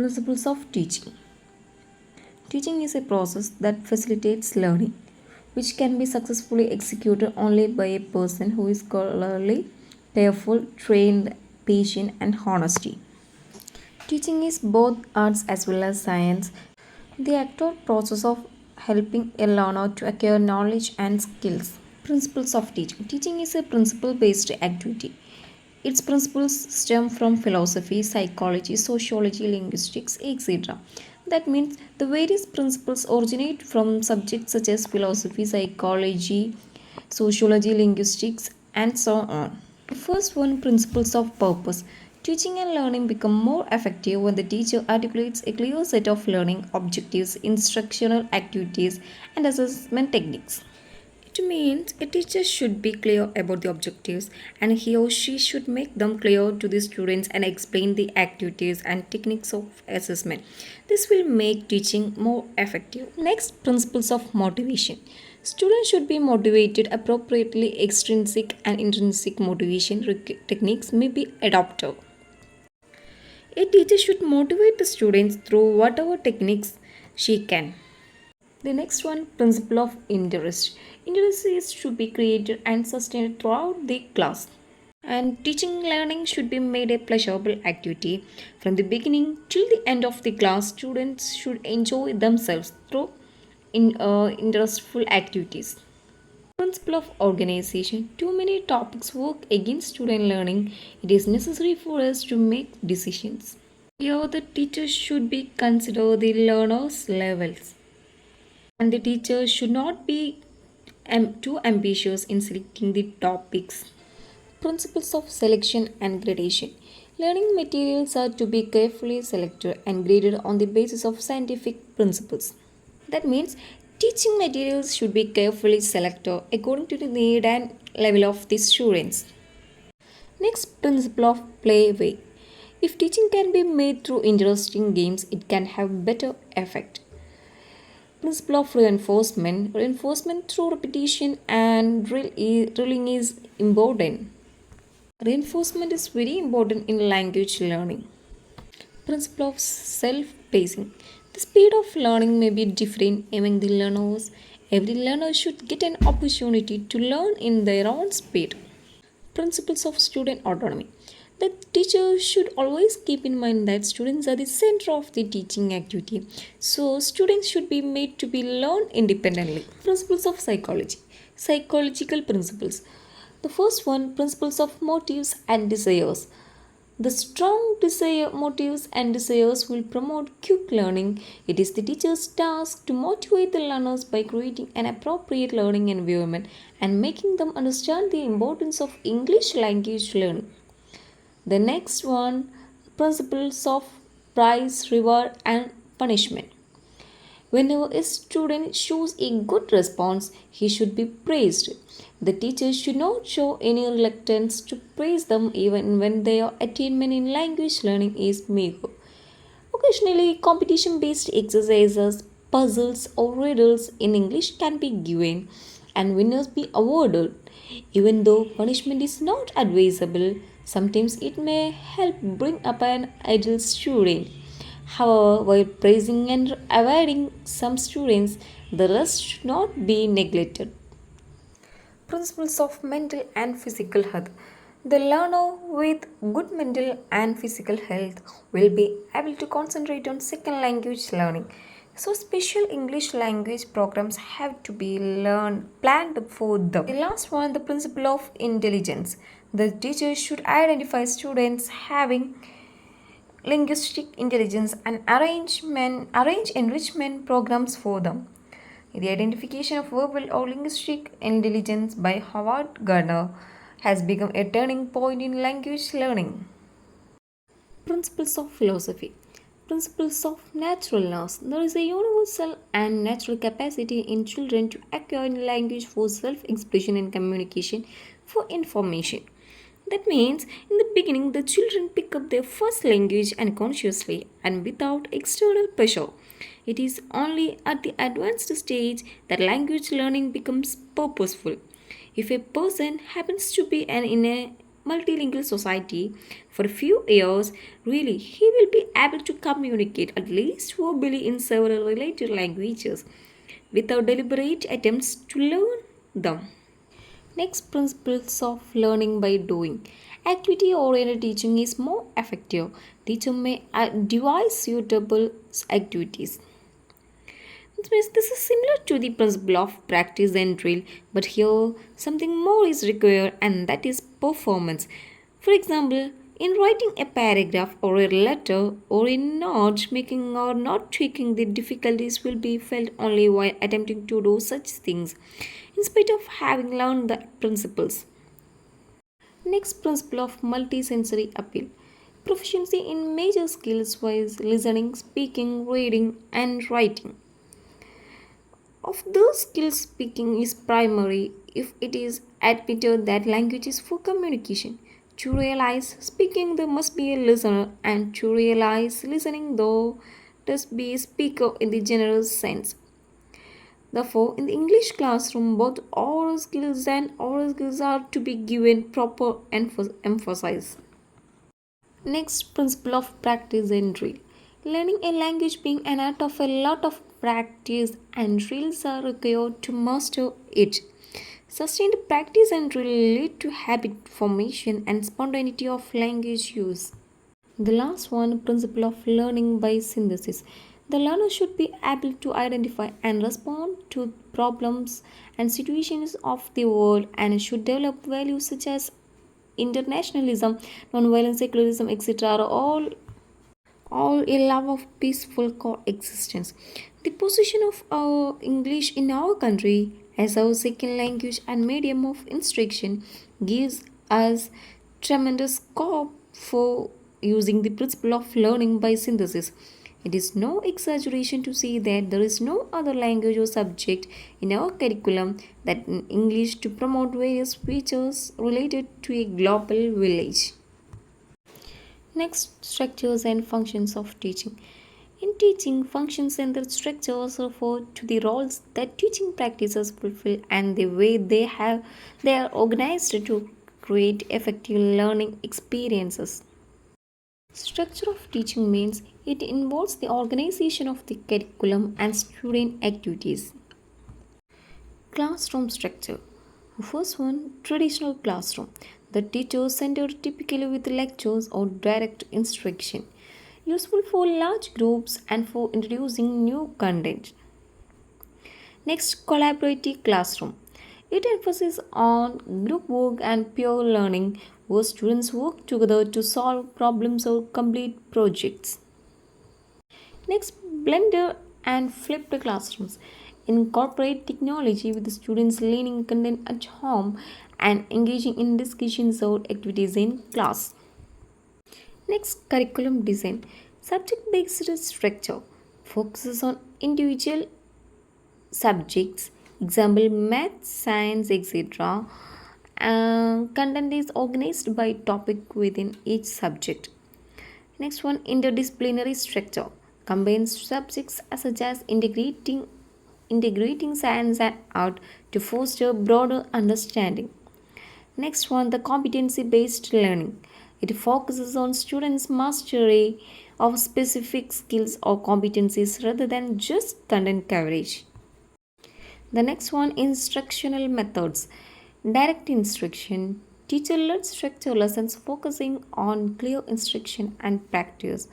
Principles of teaching. Teaching is a process that facilitates learning, which can be successfully executed only by a person who is scholarly, careful, trained, patient, and honesty. Teaching is both arts as well as science. The act or process of helping a learner to acquire knowledge and skills. Principles of teaching. Teaching is a principle based activity. Its principles stem from philosophy, psychology, sociology, linguistics, etc. That means the various principles originate from subjects such as philosophy, psychology, sociology, linguistics, and so on. The first one, principles of purpose. Teaching and learning become more effective when the teacher articulates a clear set of learning objectives, instructional activities, and assessment techniques. It means a teacher should be clear about the objectives and he or she should make them clear to the students and explain the activities and techniques of assessment. This will make teaching more effective. Next, principles of motivation. Students should be motivated appropriately. Extrinsic and intrinsic motivation techniques may be adopted. A teacher should motivate the students through whatever techniques she can. The next one, principle of interest. Interest is should be created and sustained throughout the class. And teaching learning should be made a pleasurable activity. From the beginning till the end of the class, students should enjoy themselves through interestful activities. Principle of organization. Too many topics work against student learning. It is necessary for us to make decisions. Here the teacher should be consider the learners' levels. And the teacher should not be too ambitious in selecting the topics. Principles of selection and gradation. Learning materials are to be carefully selected and graded on the basis of scientific principles. That means teaching materials should be carefully selected according to the need and level of the students. Next, principle of play way. If teaching can be made through interesting games, it can have better effect. Principle of reinforcement. Reinforcement through repetition and drilling is important. Reinforcement is very important in language learning. Principle of self-pacing. The speed of learning may be different among the learners. Every learner should get an opportunity to learn in their own speed. Principles of student autonomy. The teacher should always keep in mind that students are the center of the teaching activity. So students should be made to be learn independently. Principles of psychology. Psychological principles. The first one, principles of motives and desires. The strong motives and desires will promote quick learning. It is the teacher's task to motivate the learners by creating an appropriate learning environment and making them understand the importance of English language learning. The next one, principles of prize, reward, and punishment. Whenever a student shows a good response, he should be praised. The teacher should not show any reluctance to praise them even when their attainment in language learning is meager. Occasionally, competition based exercises, puzzles, or riddles in English can be given and winners be awarded. Even though punishment is not advisable, sometimes it may help bring up an idle student. However, while praising and awarding some students, the rest should not be neglected. Principles of mental and physical health. The learner with good mental and physical health will be able to concentrate on second language learning. So special English language programs have to be planned for them. The last one, the principle of intelligence. The teacher should identify students having linguistic intelligence and arrange enrichment programs for them. The identification of verbal or linguistic intelligence by Howard Gardner has become a turning point in language learning. Principles of philosophy. Principles of naturalness. There is a universal and natural capacity in children to acquire language for self-expression and communication for information. That means, in the beginning, the children pick up their first language unconsciously and without external pressure. It is only at the advanced stage that language learning becomes purposeful. If a person happens to be in a multilingual society for a few years, really, he will be able to communicate at least verbally in several related languages without deliberate attempts to learn them. Next, principles of learning by doing. Activity oriented teaching is more effective. Teacher may devise suitable activities. This means this is similar to the principle of practice and drill, but here something more is required, and that is performance. For example, in writing a paragraph or a letter or in note making or note taking, the difficulties will be felt only while attempting to do such things, in spite of having learned the principles. Next, principle of multisensory appeal. Proficiency in major skills wise listening, speaking, reading, and writing. Of those skills, speaking is primary if it is admitted that language is for communication. To realize speaking, there must be a listener, and to realize listening, though, must be a speaker in the general sense. Therefore, in the English classroom, both oral skills are to be given proper emphasis. Next, principle of practice and drill. Learning a language being an art of a lot of practice and drills are required to master it. Sustained practice and drill lead to habit formation and spontaneity of language use. The last one, principle of learning by synthesis. The learner should be able to identify and respond to problems and situations of the world and should develop values such as internationalism, nonviolence, secularism, etc. are all a love of peaceful coexistence. The position of our English in our country as our second language and medium of instruction gives us tremendous scope for using the principle of learning by synthesis. It is no exaggeration to say that there is no other language or subject in our curriculum than English to promote various features related to a global village. Next, structures and functions of teaching. In teaching, functions and their structures refer to the roles that teaching practices fulfill and the way they are organized to create effective learning experiences. Structure of teaching means it involves the organization of the curriculum and student activities. Classroom structure. First one, traditional classroom. The teacher centered typically with lectures or direct instruction, useful for large groups and for introducing new content. Next, collaborative classroom. It emphasizes on group work and peer learning where students work together to solve problems or complete projects. Next, blended and flipped classrooms incorporate technology with the students learning content at home and engaging in discussions or activities in class. Next, curriculum design. Subject based structure focuses on individual subjects, example math, science, etc. Content is organized by topic within each subject. Next one, interdisciplinary structure combines subjects such as integrating science and art to foster broader understanding. Next one, the competency based learning. It focuses on students' mastery of specific skills or competencies rather than just content coverage. The next one, instructional methods. Direct instruction. Teacher led structure lessons focusing on clear instruction and practice.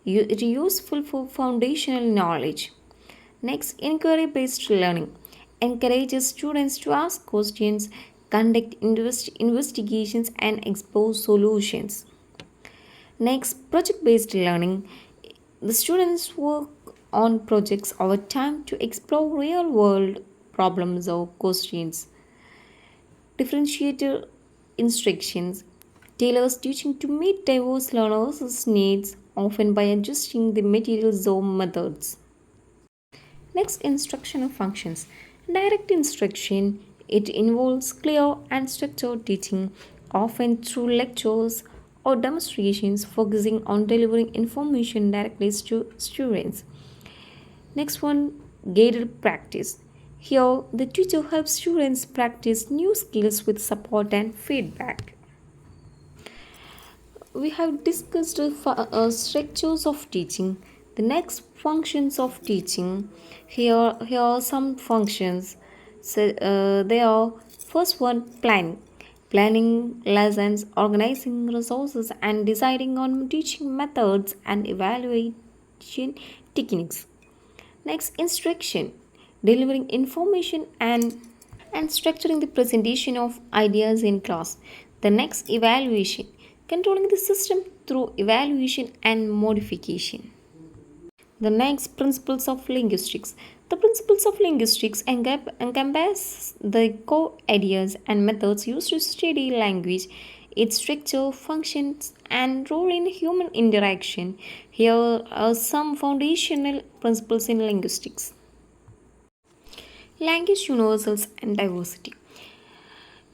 It is useful for foundational knowledge. Next, inquiry based learning encourages students to ask questions, conduct investigations, and expose solutions. Next, project based learning. The students work on projects over time to explore real world problems or questions. Differentiated instructions tailors teaching to meet diverse learners' needs, often by adjusting the materials or methods. Next, instructional functions. Direct instruction. It involves clear and structured teaching, often through lectures or demonstrations, focusing on delivering information directly to students. Next one, guided practice. Here, the teacher helps students practice new skills with support and feedback. We have discussed structures of teaching. The next functions of teaching. Here are some functions. So, they are first one planning. Planning lessons, organizing resources, and deciding on teaching methods and evaluation techniques. Next, instruction, delivering information and structuring the presentation of ideas in class. The next, evaluation, controlling the system through evaluation and modification. The next, principles of linguistics. The principles of linguistics encompass the core ideas and methods used to study language, its structure, functions, and role in human interaction. Here are some foundational principles in linguistics. Language universals and diversity.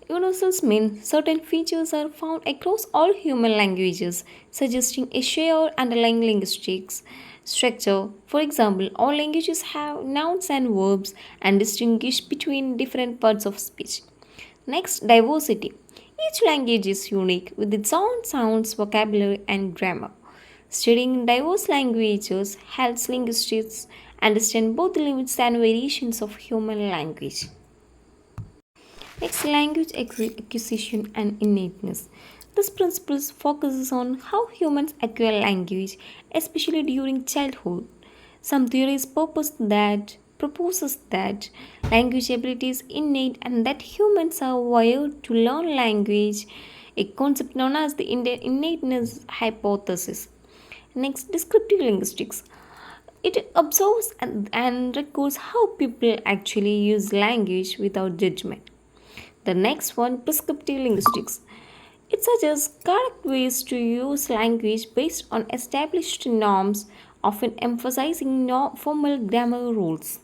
Universals mean certain features are found across all human languages, suggesting a shared underlying linguistic structure. For example, all languages have nouns and verbs and distinguish between different parts of speech. Next, diversity. Each language is unique with its own sounds, vocabulary, and grammar. Studying diverse languages helps linguists understand both the limits and variations of human language. Next, language acquisition and innateness. This principle focuses on how humans acquire language, especially during childhood. Some theories proposes that language ability is innate and that humans are wired to learn language, a concept known as the innateness hypothesis. Next, descriptive linguistics. It observes and records how people actually use language without judgment. The next one, prescriptive linguistics. It suggests correct ways to use language based on established norms, often emphasizing formal grammar rules.